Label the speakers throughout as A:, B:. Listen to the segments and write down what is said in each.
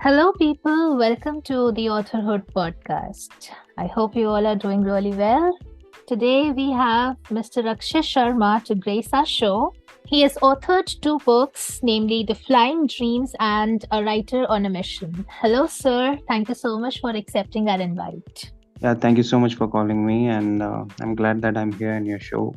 A: Hello, people. Welcome to the AuthorHood Podcast. I hope you all are doing really well. Today, we have Mr. Akshay Sharma to grace our show. He has authored two books, namely The Flying Dreams and A Writer on a Mission. Hello, sir. Thank you so much for accepting our invite.
B: Yeah, thank you so much for calling me, and I'm glad that I'm here in your show.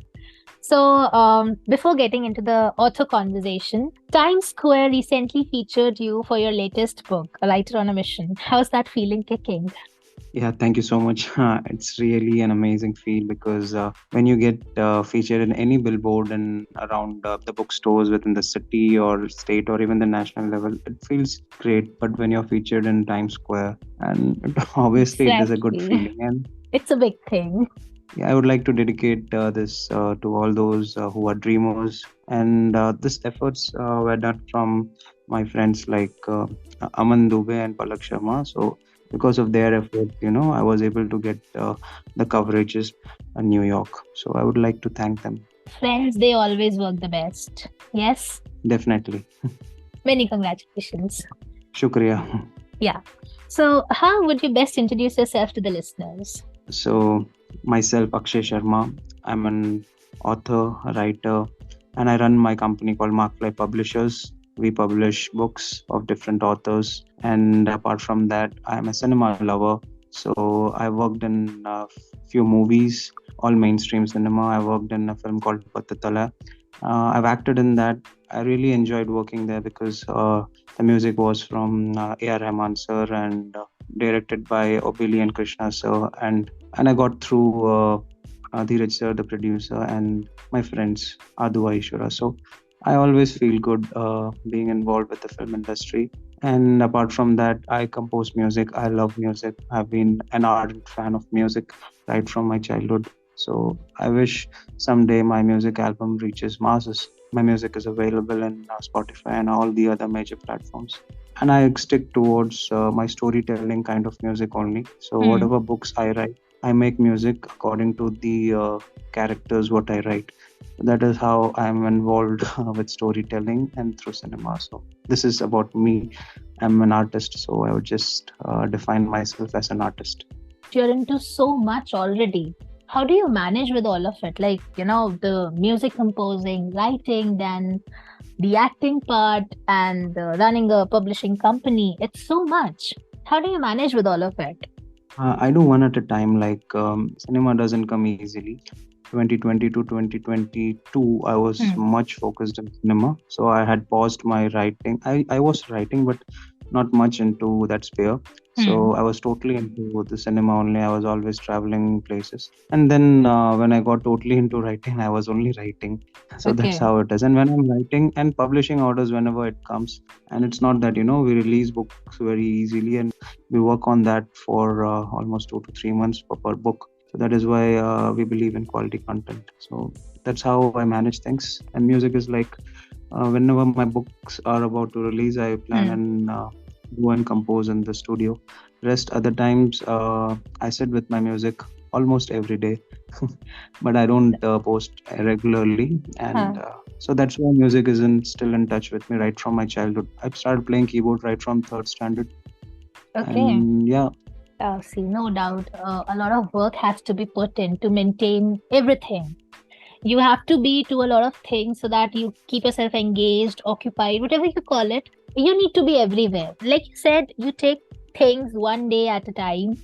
A: So, before getting into the author conversation, Times Square recently featured you for your latest book, A Writer on a Mission. How's that feeling kicking?
B: Yeah, thank you so much. It's really an amazing feel because when you get featured in any billboard and around the bookstores within the city or state or even the national level, it feels great. But when you're featured in Times Square, and obviously it is a good
A: Exactly.
B: feeling. And
A: It's a big thing.
B: yeah, I would like to dedicate this to all those who are dreamers. And this efforts were done from my friends like Aman Dubey and Palak Sharma. So because of their effort, I was able to get the coverages in New York. So I would like to thank them.
A: Friends, they always work the best. Yes?
B: Definitely.
A: Many congratulations.
B: Shukriya.
A: Yeah. So, how would you best introduce yourself to the listeners?
B: So myself, Akshay Sharma, I'm an author, a writer, and I run my company called Markfly Publishers. We publish books of different authors, and apart from that, I'm a cinema lover. So I worked in a few movies, all mainstream cinema. I worked in a film called Pattatala. I've acted in that. I really enjoyed working there because the music was from A.R. Rahman sir and directed by Obili and Krishna sir, and I got through Dheeraj sir, the producer, and my friends Adu Aishwara. So I always feel good being involved with the film industry. And apart from that, I compose music. I love music. I've been an ardent fan of music right from my childhood. So I wish someday my music album reaches masses. My music is available in Spotify and all the other major platforms. And I stick towards my storytelling kind of music only. So
A: Hmm.
B: whatever books I write, I make music according to the characters what I write. That is how I'm involved with storytelling and through cinema. So this is about me. I'm an artist, so I would just define myself as an artist.
A: You're into so much already. How do you manage with all of it? Like, the music composing, writing, then the acting part, and running a publishing company. It's so much. How do you manage with all of it?
B: I do one at a time. Like cinema doesn't come easily. 2020 to 2022, I was
A: Hmm.
B: much focused in cinema. So I had paused my writing. I was writing, but not much into that sphere.
A: Hmm.
B: So I was totally into the cinema only. I was always traveling places. And then when I got totally into writing, I was only writing. So that's
A: Okay.
B: how it is. And when I'm writing and publishing orders whenever it comes, and it's not that, we release books very easily and we work on that for almost 2 to 3 months per book. So that is why we believe in quality content. So that's how I manage things. And music is like whenever my books are about to release, I plan
A: Hmm.
B: and go and compose in the studio. Rest other times, I sit with my music almost every day, but I don't post regularly. And
A: Huh.
B: so that's why music isn't still in touch with me right from my childhood. I started playing keyboard right from third standard.
A: Okay.
B: And yeah,
A: See, no doubt, a lot of work has to be put in to maintain everything. You have to be to a lot of things so that you keep yourself engaged, occupied, whatever you call it. You need to be everywhere. Like you said, you take things one day at a time.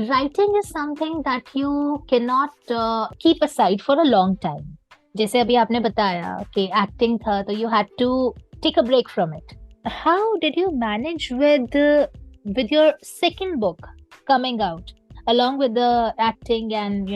A: Writing is something that you cannot keep aside for a long time. जैसे अभी आपने बताया कि acting था तो you had to take a break from it. How did you manage with your second book coming out along with the acting and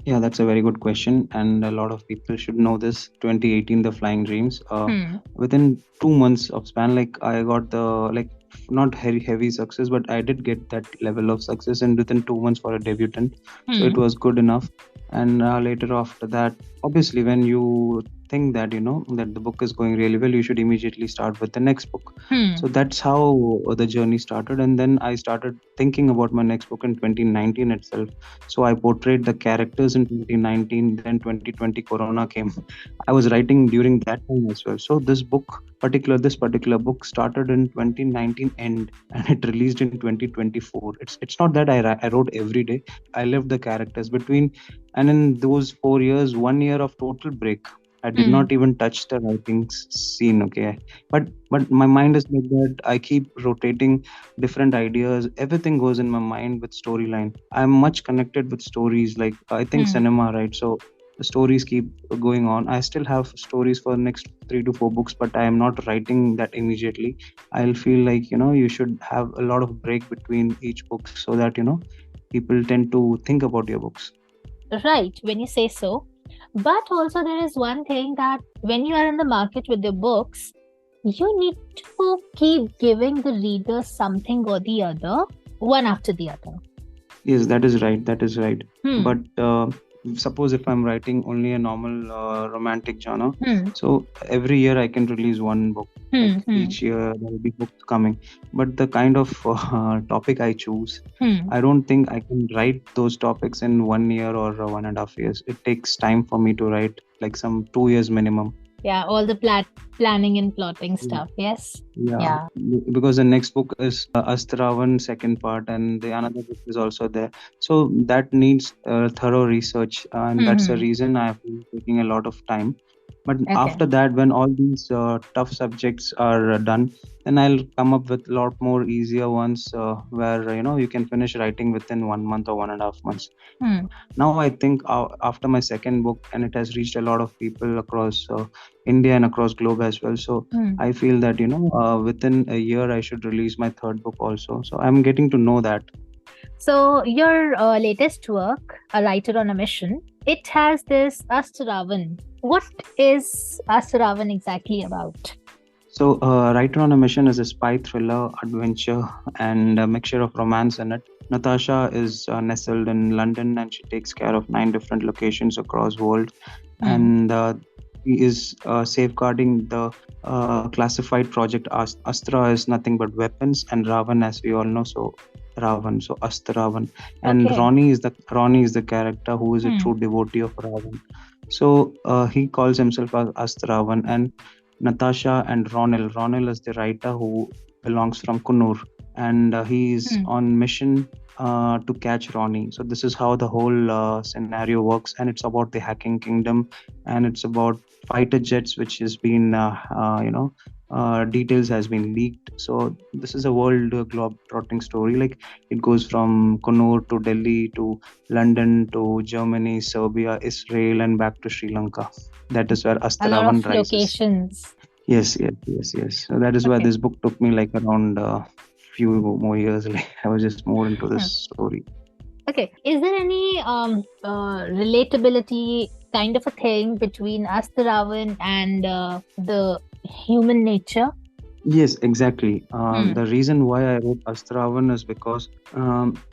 B: yeah, that's a very good question, and a lot of people should know this. 2018, The Flying Dreams.
A: hmm,
B: Within 2 months of span, like I got the like not heavy success, but I did get that level of success, and within 2 months for a debutant, so it
A: hmm,
B: was good enough. And later after that, obviously, when you think that that the book is going really well, you should immediately start with the next book.
A: Hmm.
B: So that's how the journey started, and then I started thinking about my next book in 2019 itself. So I portrayed the characters in 2019, then 2020 corona came. I was writing during that time as well. So this particular book started in 2019 end, and it released in 2024. It's not that I wrote every day. I lived the characters between, and in those 4 years, 1 year of total break, I did
A: Hmm.
B: not even touch the writing scene. Okay, but my mind is like that. I keep rotating different ideas. Everything goes in my mind with storyline. I'm much connected with stories. Like, I think
A: Hmm.
B: cinema, right? So the stories keep going on. I still have stories for the next 3 to 4 books, but I am not writing that immediately. I'll feel like you should have a lot of break between each book, so that people tend to think about your books.
A: Right, when you say so. But also, there is one thing that when you are in the market with your books, you need to keep giving the reader something or the other, one after the other.
B: Yes, that is right. That is right.
A: Hmm.
B: But suppose if I'm writing only a normal romantic genre,
A: Hmm.
B: so every year I can release one book.
A: Hmm.
B: Like
A: Hmm.
B: each year there will be books coming. But the kind of topic I choose,
A: Hmm.
B: I don't think I can write those topics in 1 year or 1.5 years. It takes time for me to write, like some 2 years minimum.
A: Yeah, all the planning and plotting stuff. Yes.
B: Yeah,
A: Yeah.
B: because the next book is Astravan second part, and the another book is also there. So that needs thorough research, and that's the
A: Hmm.
B: reason I've been taking a lot of time. But
A: Okay.
B: after that, when all these tough subjects are done, then I'll come up with a lot more easier ones where you can finish writing within 1 month or 1.5 months.
A: Hmm.
B: Now I think after my second book, and it has reached a lot of people across India and across globe as well. So
A: Hmm.
B: I feel that within a year I should release my third book also. So I'm getting to know that.
A: So, your latest work, A Writer on a Mission, it has this Astaravan. What is Astaravan exactly about?
B: So Writer on a Mission is a spy thriller, adventure, and a mixture of romance in it. Natasha is nestled in London, and she takes care of 9 different locations across world,
A: Hmm.
B: and he is safeguarding the classified project. Astra is nothing but weapons, and Ravan, as we all know, so Ravan, so Astravan, and
A: Okay.
B: Ronnie is the character who is a
A: Hmm.
B: true devotee of Ravan. So he calls himself as Astravan, and Natasha and Ronil. Ronil is the writer who belongs from Kunur, and he is
A: Hmm.
B: on mission to catch Ronnie. So this is how the whole scenario works, and it's about the hacking kingdom, and it's about fighter jets, which has been details has been leaked. So this is a world globe trotting story. Like, it goes from Kunur to Delhi to London to Germany, Serbia, Israel, and back to Sri Lanka. That is where
A: A lot
B: Astravan
A: of
B: rises.
A: locations.
B: Yes, yes, yes, yes. So that is why
A: Okay.
B: this book took me like around few more years. Like, I was just more into this
A: Hmm.
B: story.
A: Okay. Is there any relatability kind of a thing between Astaravan and the human nature?
B: Yes, exactly.
A: Hmm.
B: The reason why I wrote Astravan is because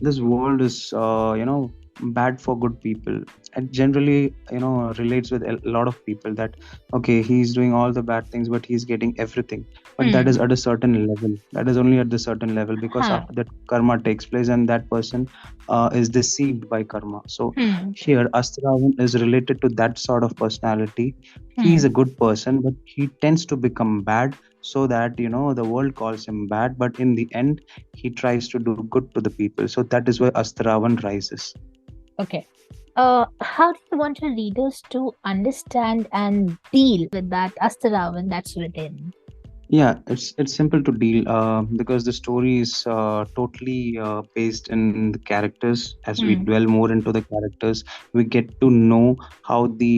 B: this world is, bad for good people. It generally, relates with a lot of people that, okay, he's doing all the bad things, but he's getting everything. But that
A: Hmm.
B: is at a certain level. That is only at the certain level, because
A: Huh.
B: after that, karma takes place, and that person is deceived by karma. So
A: Hmm.
B: here, Astravan is related to that sort of personality. He is
A: Hmm.
B: a good person, but he tends to become bad, so that the world calls him bad, but in the end he tries to do good to the people. So that is why Astravan rises.
A: Okay. How do you want your readers to understand and deal with that Astaravan that's within?
B: Yeah, it's simple to deal, because the story is totally based in the characters. As we
A: Hmm.
B: dwell more into the characters, we get to know how the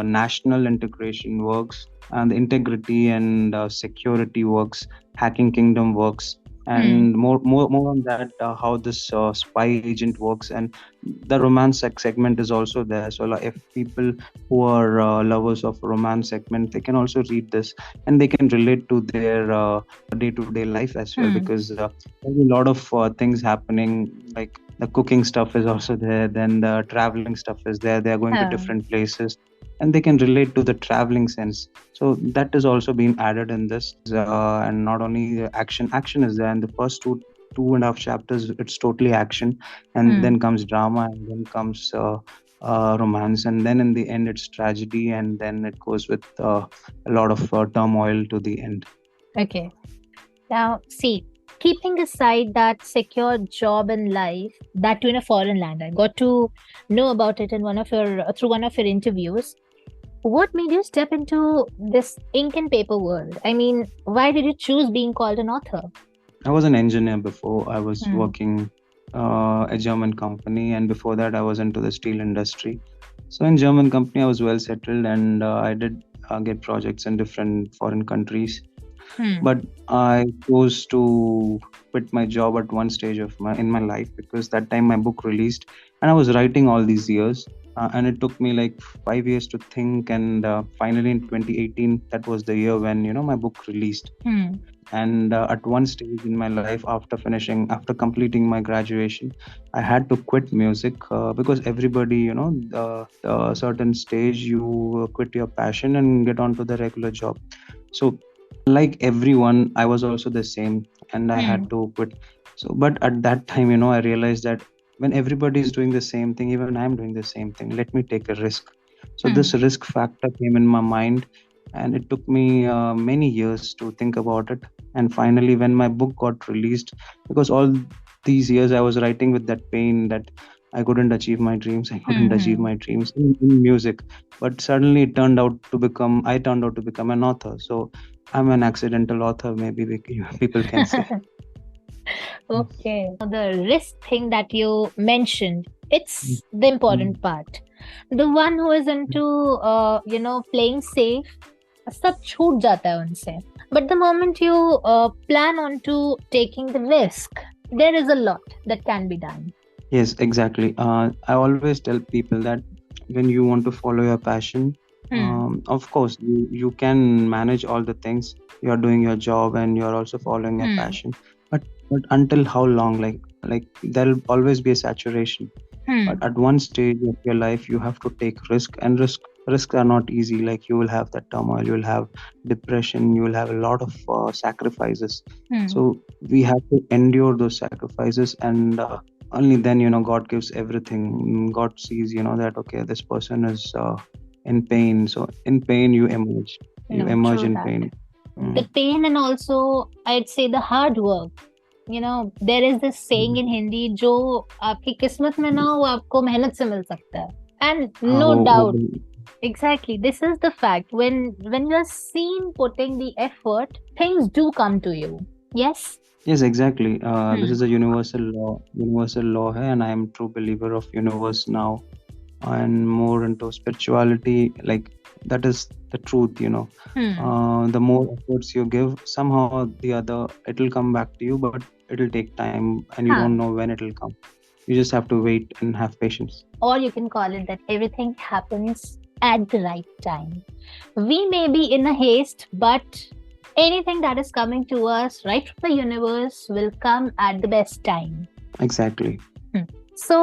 B: national integration works, and the integrity and security works, hacking kingdom works,
A: Hmm.
B: and more on that, how this spy agent works, and the romance segment is also there. So, like, if people who are lovers of romance segment, they can also read this, and they can relate to their day-to-day life as well,
A: Hmm.
B: because there's a lot of things happening. Like, the cooking stuff is also there, then the traveling stuff is there, they are going to
A: Huh.
B: different places, and they can relate to the traveling sense. So that is also being added in this. And not only action is there in the first two and a half chapters. It's totally action, and then comes drama, and then comes romance, and then in the end it's tragedy, and then it goes with a lot of turmoil to the end.
A: Okay. Now, see, keeping aside that secure job in life, that too in a foreign land, I got to know about it in through one of your interviews. What made you step into this ink and paper world? I mean, why did you choose being called an author?
B: I was an engineer before. I was
A: Hmm.
B: working a German company, and before that, I was into the steel industry. So in German company, I was well settled, and I did get projects in different foreign countries.
A: Hmm.
B: But I chose to quit my job at one stage of my in my life, because that time my book released, and I was writing all these years, and it took me like 5 years to think, and finally in 2018, that was the year when my book released.
A: Hmm.
B: And at one stage in my life, after completing my graduation, I had to quit music, because everybody, the certain stage you quit your passion and get onto the regular job. So like everyone, I was also the same, and I
A: Hmm.
B: had to quit. So but at that time, I realized that when everybody is doing the same thing, even I'm doing the same thing, let me take a risk. So
A: Hmm.
B: this risk factor came in my mind, and it took me many years to think about it. And finally, when my book got released, because all these years I was writing with that pain that I couldn't achieve my dreams, I couldn't achieve
A: Hmm.
B: my dreams in music. But suddenly I turned out to become an author. So I'm an accidental author, maybe people can say.
A: Hmm. Okay. The risk thing that you mentioned, it's the
B: Mm.
A: important part. The one who is into, playing safe, सब छूट जाता है उनसे. But the moment you plan on to taking the risk, there is a lot that can be done.
B: Yes, exactly. I always tell people that when you want to follow your passion,
A: Hmm.
B: of course, you can manage all the things. You're doing your job and you're also following your
A: Hmm.
B: passion. But until how long? Like there'll always be a saturation.
A: Hmm.
B: But at one stage of your life, you have to take risk, and risks are not easy. Like you will have that turmoil, you will have depression, you will have a lot of sacrifices.
A: Hmm.
B: So we have to endure those sacrifices, and only then God gives everything. God sees that, okay, this person is in pain. So in pain you
A: No,
B: emerge
A: true
B: in
A: that.
B: pain.
A: The
B: Mm.
A: pain and also I'd say the hard work. There is this saying in Hindi, जो आपकी किस्मत में ना हो वो आपको मेहनत से मिल सकता है. And
B: हाँ,
A: no
B: वो
A: doubt, exactly, this is the fact. When you're seen putting the effort, things do come to you. Yes.
B: yes, exactly. This
A: Hmm.
B: is a universal law hai, and I am true believer of universe now, and more into spirituality. Like that is the truth.
A: Hmm.
B: The more efforts you give, somehow or the other it will come back to you, but it'll take time, and you don't
A: Huh.
B: know when it'll come. You just have to wait and have patience.
A: Or you can call it that everything happens at the right time. We may be in a haste, but anything that is coming to us right from the universe will come at the best time.
B: Exactly.
A: Hmm. So,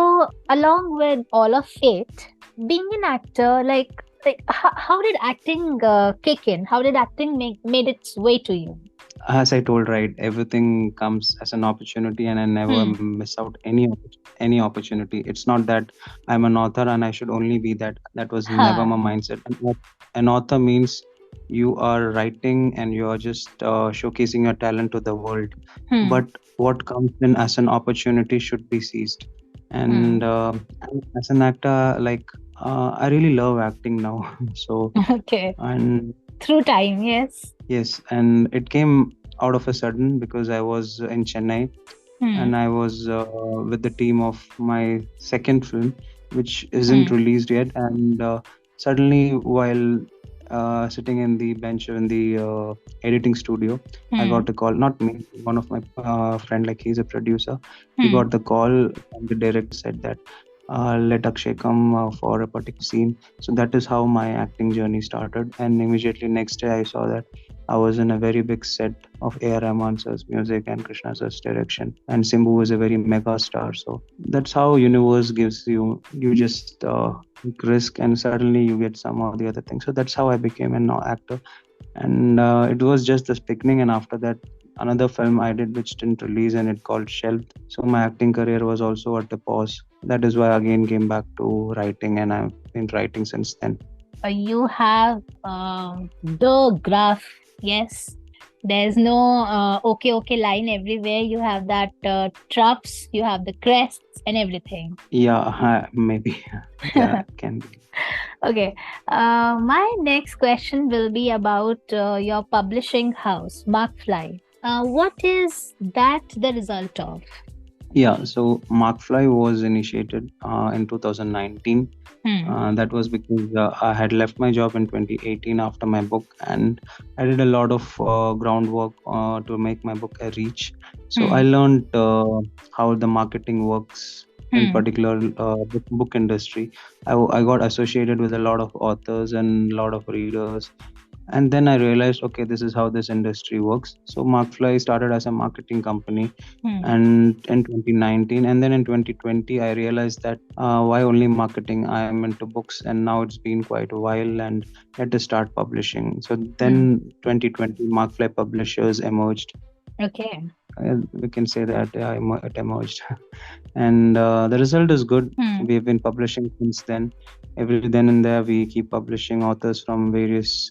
A: along with all of it, being an actor, how did acting kick in? How did acting made its way to you?
B: As I told, right, everything comes as an opportunity, and I never
A: Hmm.
B: miss out any opportunity. It's not that I'm an author and I should only be that. That was never
A: Huh.
B: my mindset. An author means you are writing and you are just showcasing your talent to the world.
A: Hmm.
B: But what comes in as an opportunity should be seized. And
A: Hmm.
B: as an actor, like I really love acting now. So
A: Okay.
B: and
A: Through time, yes.
B: yes, and it came out of a sudden because I was in Chennai,
A: Hmm.
B: and I was with the team of my second film, which isn't
A: Hmm.
B: released yet. And suddenly, while sitting in the bench in the editing studio, I
A: Hmm.
B: got a call. Not me, one of my friend, like he's a producer. He
A: Hmm.
B: got the call, and the director said that let Akshay come for a particular scene. So that is how my acting journey started. And immediately next day, I saw that I was in a very big set of A.R. Rahman sir's music and Krishna sir's direction. And Simbu was a very mega star. So that's how universe gives you. You just take risk, and suddenly you get some or the other thing. So that's how I became an actor. And it was just this beginning, and after that another film I did which didn't release, and it called Shelved. So my acting career was also at a pause. That is why I again came back to writing, and I've been writing since then.
A: You have the graph. Yes. There's no okay line everywhere. You have that troughs, you have the crests and everything.
B: Yeah, maybe. Yeah, can be.
A: Okay. My next question will be about your publishing house, Markfly. What is that the result of?
B: Yeah, so Markfly was initiated in 2019.
A: Hmm.
B: That was because I had left my job in 2018 after my book, and I did a lot of groundwork to make my book a reach. So I
A: Hmm.
B: learned how the marketing works in
A: Hmm.
B: particular book industry. I got associated with a lot of authors and a lot of readers, and then I realized, okay, this is how this industry works. So Markfly started as a marketing company,
A: Hmm.
B: and in 2019, and then in 2020 I realized that why only marketing, I am into books, and now it's been quite a while, and had to start publishing. So
A: Hmm.
B: then 2020 Markfly Publishers emerged.
A: Okay.
B: We can say that it emerged. And the result is good.
A: Hmm.
B: We've been publishing since then. Every then and there we keep publishing authors from various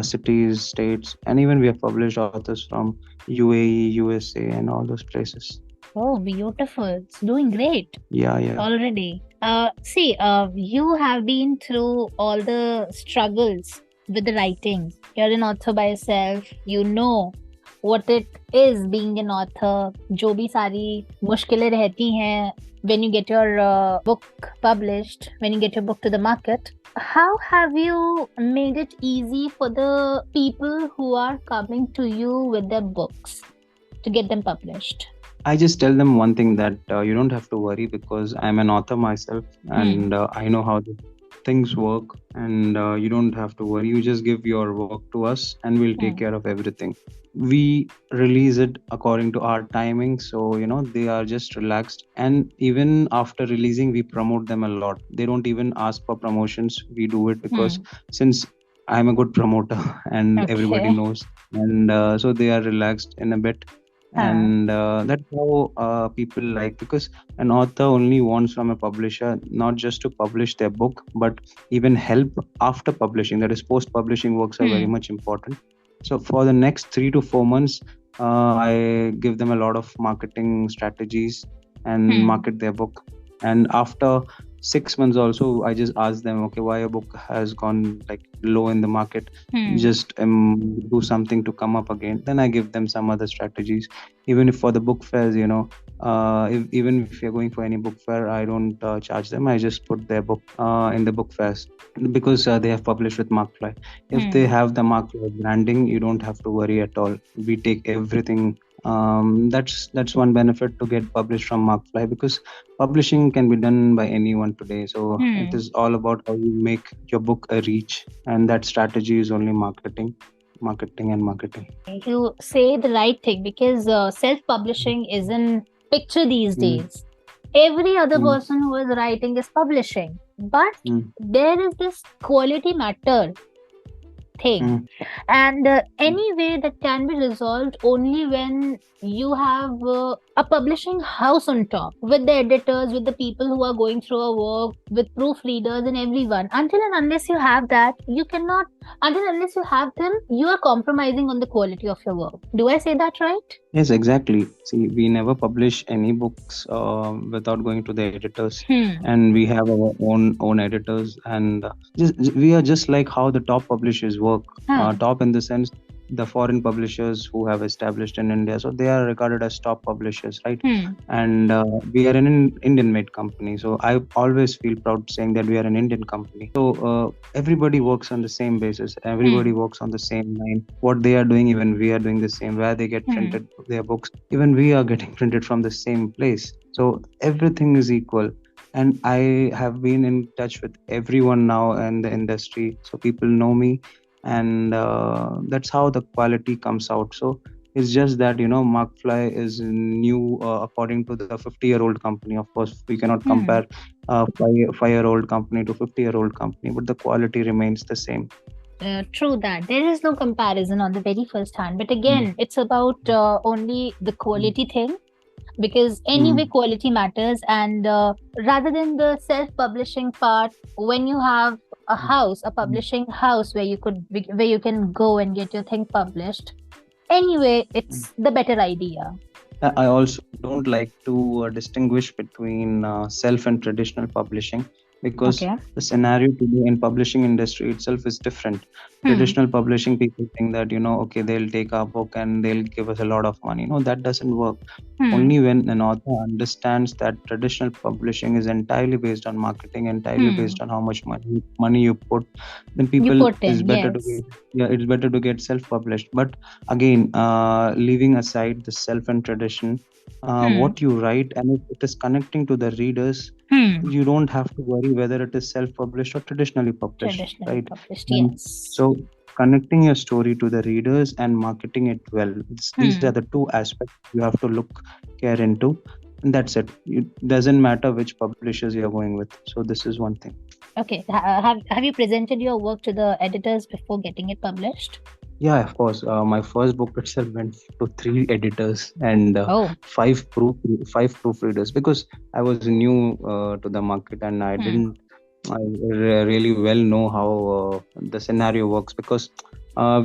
B: cities, states, and even we have published authors from UAE, USA, and all those places.
A: Oh, beautiful. It's doing great
B: Yeah, yeah.
A: already. See, you have been through all the struggles with the writing. You're an author by yourself. You know what it is being an author. जो भी सारी मुश्किलें रहती हैं when you get your book published, when you get your book to the market. How have you made it easy for the people who are coming to you with their books to get them published?
B: I just tell them one thing, that you don't have to worry, because I'm an author myself,
A: Hmm.
B: and I know how the things work, and you don't have to worry. You just give your work to us, and we'll take
A: Hmm.
B: care of everything. We release it according to our timing, so they are just relaxed. And even after releasing, we promote them a lot. They don't even ask for promotions. We do it because
A: Hmm.
B: since I'm a good promoter and everybody
A: Okay.
B: knows, and so they are relaxed in a bit.
A: Huh.
B: And that's how people like, because an author only wants from a publisher not just to publish their book, but even help after publishing. That is, post publishing works are very
A: Hmm.
B: much important. So for the next 3 to 4 months, I give them a lot of marketing strategies and
A: Hmm.
B: market their book. And after 6 months also, I just ask them, okay, why your book has gone like low in the market,
A: Hmm.
B: just do something to come up again. Then I give them some other strategies. Even if for the book fairs, even if you're going for any book fair, I don't charge them. I just put their book in the book fairs, because they have published with Markfly. If they
A: Hmm.
B: have the Markfly branding, you don't have to worry at all. We take everything. That's one benefit to get published from Markfly, because publishing can be done by anyone today. So it
A: Hmm.
B: is all about how you make your book a reach, and that strategy is only marketing, marketing, and marketing.
A: You say the right thing because self-publishing is in picture these
B: Mm,
A: days. Every other
B: mm,
A: person who is writing is publishing, but
B: mm,
A: there is this quality matter thing,
B: mm,
A: and
B: mm,
A: any way that can be resolved only when you have a publishing house on top with the editors, with the people who are going through a work, with proofreaders and everyone. Until and unless you have that, you cannot. Until and unless you have them, you are compromising on the quality of your work. Do I say that right?
B: Yes, exactly. See, we never publish any books without going to the editors,
A: Hmm.
B: and we have our own editors, and we are just like how the top publishers work.
A: Huh.
B: Top in the sense, the foreign publishers who have established in India, so they are regarded as top publishers, right?
A: Hmm.
B: And we are an Indian-made company, so I always feel proud saying that we are an Indian company. So everybody works on the same basis. Everybody
A: Hmm.
B: works on the same line. What they are doing, even we are doing the same. Where they get
A: Hmm.
B: printed their books, even we are getting printed from the same place. So everything is equal. And I have been in touch with everyone now in the industry, so people know me, and that's how the quality comes out. So It's just that, Markfly is new according to the 50-year-old company. Of course, we cannot compare
A: Hmm.
B: a 5-year-old company to 50-year-old company, but the quality remains the same.
A: True that. There is no comparison on the very first hand. But
B: Mm.
A: again, it's about only the
B: Mm.
A: quality thing, because anyway,
B: Mm.
A: quality matters. And rather than the self-publishing part, when you have a house, a
B: Mm.
A: publishing house where you can go and get your thing published, anyway,
B: Mm.
A: it's the better idea.
B: I also don't like to distinguish between self and traditional publishing, because
A: Okay.
B: the scenario today in publishing industry itself is different.
A: Hmm.
B: Traditional publishing, people think that, okay, they'll take our book and they'll give us a lot of money. No, that doesn't work.
A: Hmm.
B: Only when an author understands that traditional publishing is entirely based on marketing, entirely
A: Hmm.
B: based on how much money you put, then
A: You
B: people
A: put
B: is
A: in,
B: better to get,
A: yes.
B: yeah, it's better to get self-published. But again, leaving aside the self and tradition,
A: Hmm.
B: what you write, and if it is connecting to the readers,
A: Hmm.
B: you don't have to worry whether it is self-published or traditionally published,
A: Traditionally
B: right?
A: published,
B: And
A: yes.
B: so connecting your story to the readers and marketing it well, these are
A: Hmm.
B: the two aspects you have to look care into, and that's it. It doesn't matter which publishers you're going with. So this is one thing.
A: Okay. Have you presented your work to the editors before getting it published?
B: Yeah, of course. My first book itself went to three editors and
A: Oh.
B: five proofreaders, because I was new to the market, and
A: Hmm.
B: I really well know how the scenario works, because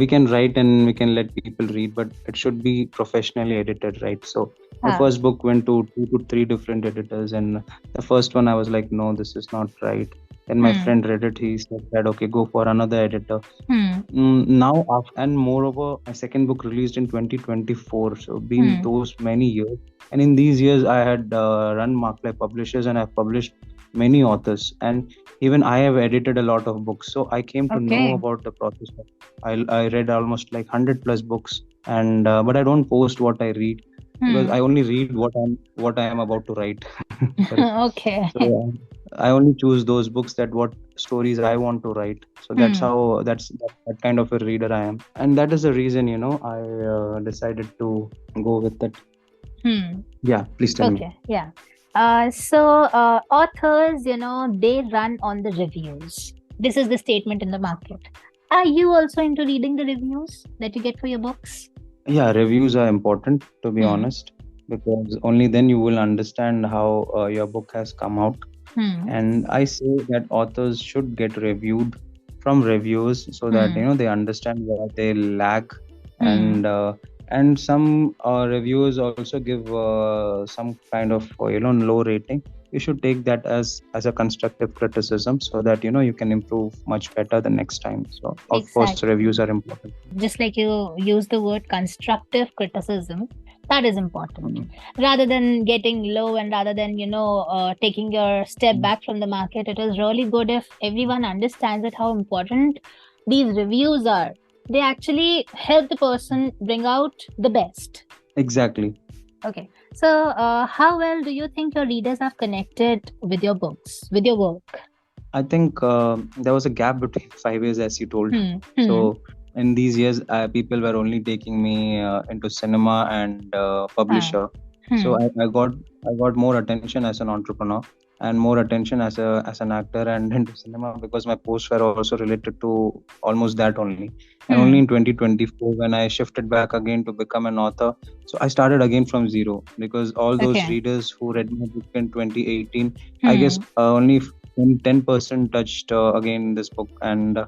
B: we can write and we can let people read, but it should be professionally edited, right? So my
A: Ah.
B: first book went to two to three different editors, and the first one I was like, no, this is not right. Then my
A: Hmm.
B: friend read it. He said that, okay, go for another editor.
A: Hmm.
B: And moreover, my second book released in 2024. So been
A: Hmm.
B: those many years, and in these years, I had run Markfly Publishers, and I've published many authors, and even I have edited a lot of books. So I came to know
A: Okay.
B: about the process. I read almost like 100 plus books, and but I don't post what I read, because
A: Hmm.
B: I only read what I am about to write. Sorry.
A: Okay.
B: So I only choose those books that what stories I want to write. So that's
A: Hmm.
B: how that kind of a reader I am, and that is the reason, I decided to go with that.
A: Hmm.
B: Yeah, please tell me.
A: Okay. Yeah. Authors, they run on the reviews. This is the statement in the market. Are you also into reading the reviews that you get for your books?
B: Yeah, reviews are important, to be
A: Hmm.
B: honest, because only then you will understand how your book has come out.
A: Hmm.
B: And I say that authors should get reviewed from reviewers, so that
A: Hmm.
B: they understand where they lag.
A: Hmm.
B: And some reviewers also give some kind of low rating. You should take that as a constructive criticism, so that you can improve much better the next time. So of course reviews
A: Exactly.
B: are important.
A: Just like you use the word constructive criticism, that is important.
B: Mm.
A: Rather than getting low, and rather than taking your step back from the market, it is really good if everyone understands that how important these reviews are. They actually help the person bring out the best.
B: Exactly.
A: Okay. So how well do you think your readers have connected with your books, with your work?
B: I think there was a gap between 5 years, as you told.
A: Hmm. Hmm.
B: So in these years, people were only taking me into cinema and
A: Ah.
B: publisher. So
A: Hmm.
B: I got more attention as an entrepreneur, and more attention as an actor and into cinema, because my posts were also related to almost that only. And only
A: Hmm.
B: in 2024, when I shifted back again to become an author, so I started again from zero, because all those
A: Okay.
B: readers who read my book in 2018, I guess
A: Hmm.
B: only 10% touched again this book, and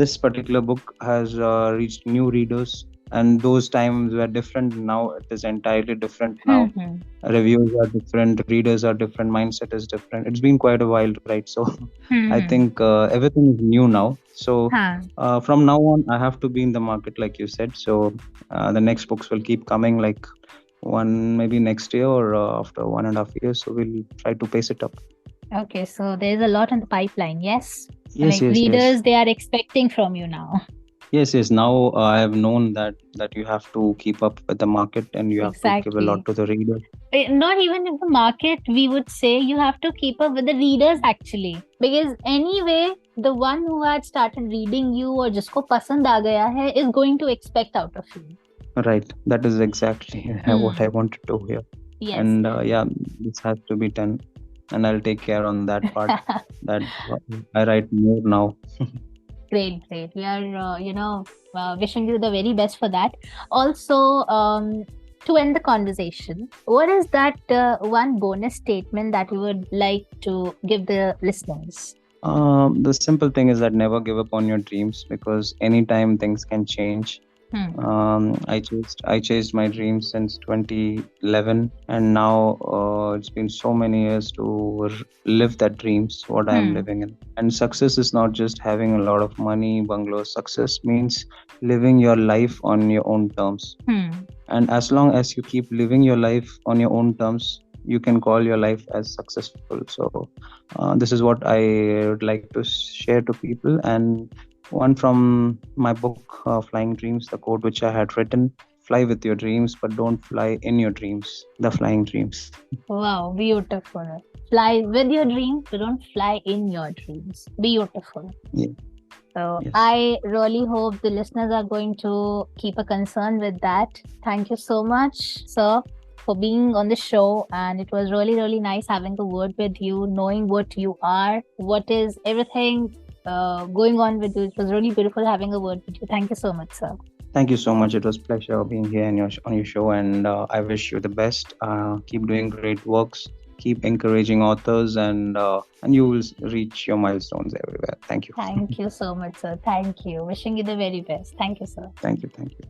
B: this particular book has reached new readers, and those times were different. Now it is entirely different.
A: Hmm.
B: Now
A: Hmm.
B: reviews are different, readers are different, mindset is different. It's been quite a while, right? So
A: Hmm.
B: I
A: Hmm.
B: think everything is new now. So
A: Huh.
B: from now on, I have to be in the market, like you said. So the next books will keep coming, like one maybe next year, or after 1.5 years. So we'll try to pace it up.
A: Okay, so there's a lot in the pipeline, yes?
B: Yes,
A: Like
B: yes, yes.
A: readers, they are expecting from you now.
B: Yes, yes. Now I have known that you have to keep up with the market, and you have to give a lot
A: Exactly.
B: to the reader.
A: Not even in the market, we would say you have to keep up with the readers actually. Because anyway, the one who had started reading you or jisko pasand aa gaya hai is going to expect out of you.
B: Right. That is exactly what I
A: Hmm.
B: wanted to hear.
A: Yes.
B: And yeah, this has to be done. And I'll take care on that part that I write more now.
A: Great, great. We are, wishing you the very best for that. Also, to end the conversation, what is that one bonus statement that you would like to give the listeners?
B: The simple thing is that never give up on your dreams because anytime things can change.
A: Hmm.
B: I chased my dreams since 2011, and now it's been so many years to live that dreams what I am
A: Hmm.
B: living in. And success is not just having a lot of money, bungalows. Success means living your life on your own terms.
A: Hmm.
B: And as long as you keep living your life on your own terms, you can call your life as successful. So this is what I would like to share to people. And one from my book, Flying Dreams, the quote which I had written: fly with your dreams, but don't fly in your dreams. The flying dreams.
A: Wow, beautiful. Fly with your dreams, but don't fly in your dreams. Beautiful.
B: Yeah.
A: So
B: Yes.
A: I really hope the listeners are going to keep a concern with that. Thank you so much, sir, for being on the show. And it was really, really nice having a word with you, knowing what you are, what is everything going on with you. It was really beautiful having a word with you. Thank you so much, sir.
B: Thank you so much. It was pleasure being here on your show, and I wish you the best. Keep doing great works. Keep encouraging authors, and you will reach your milestones everywhere. Thank you.
A: Thank you so much, sir. Thank you. Wishing you the very best. Thank you, sir.
B: Thank you. Thank you.